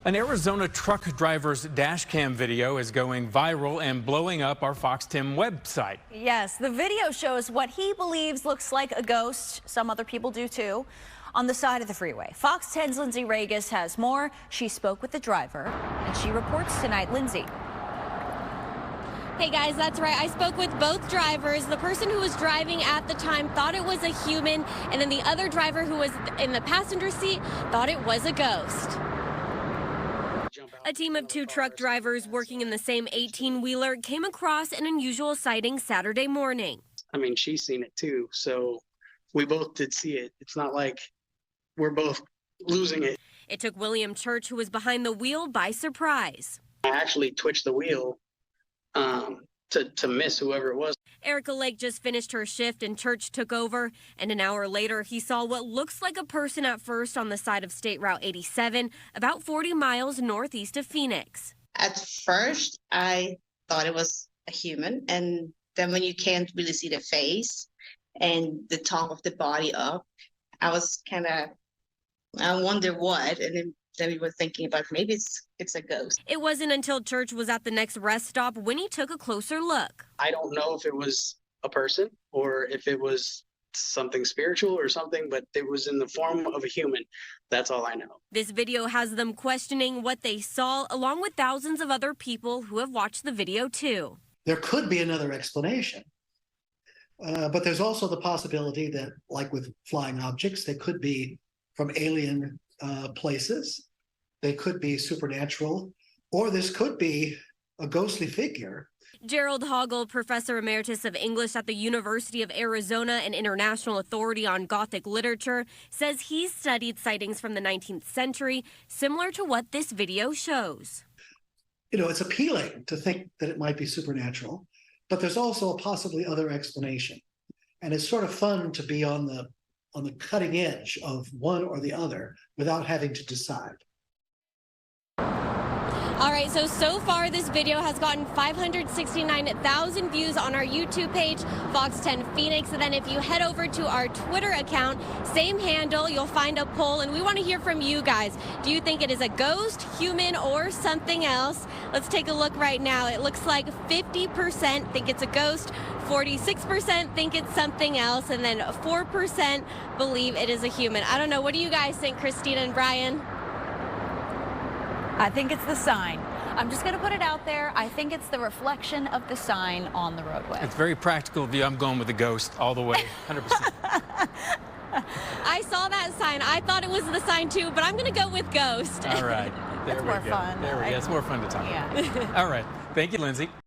An Arizona truck driver's dash cam video is going viral and blowing up our Fox 10 website. Yes, the video shows what he believes looks like a ghost. Some other people do too. On the side of the freeway. Fox 10's Lindsey Ragas has more. She spoke with the driver and she reports tonight. Lindsey. Hey guys, that's right. I spoke with both drivers. The person who was driving at the time thought it was a human, and then the other driver who was in the passenger seat thought it was a ghost. A team of 2 truck drivers working in the same 18-wheeler came across an unusual sighting Saturday morning. I mean, she's seen it too, so we both did see it. It's not like we're both losing it. It took William Church, who was behind the wheel, by surprise. I actually twitched the wheel to miss whoever it was. Erica Lake just finished her shift and Church took over, and an hour later he saw what looks like a person at first on the side of State Route 87, about 40 miles northeast of Phoenix. At first, I thought it was a human, and then when you can't really see the face and the top of the body up, I was kind of, I wonder what, and then we were thinking about maybe it's a ghost. It wasn't until Church was at the next rest stop when he took a closer look. I don't know if it was a person or if it was something spiritual or something, but it was in the form of a human. That's all I know. This video has them questioning what they saw, along with thousands of other people who have watched the video too. There could be another explanation, but there's also the possibility that, like with flying objects, they could be from alien places. They could be supernatural, or this could be a ghostly figure. Gerald Hoggle, professor emeritus of English at the University of Arizona and International Authority on Gothic Literature, says he's studied sightings from the 19th century, similar to what this video shows. You know, it's appealing to think that it might be supernatural, but there's also a possibly other explanation. And it's sort of fun to be on the cutting edge of one or the other without having to decide. All right, so far this video has gotten 569,000 views on our YouTube page, Fox 10 Phoenix. And then if you head over to our Twitter account, same handle, you'll find a poll. And we want to hear from you guys. Do you think it is a ghost, human, or something else? Let's take a look right now. It looks like 50% think it's a ghost, 46% think it's something else, and then 4% believe it is a human. I don't know. What do you guys think, Christina and Brian? I think it's the sign. I'm just going to put it out there. I think it's the reflection of the sign on the roadway. It's very practical view. I'm going with the ghost all the way, 100%. I saw that sign. I thought it was the sign too, but I'm going to go with ghost. All right. There It's we more go. fun. There we go. It's more fun to talk about. All right. Thank you, Lindsey.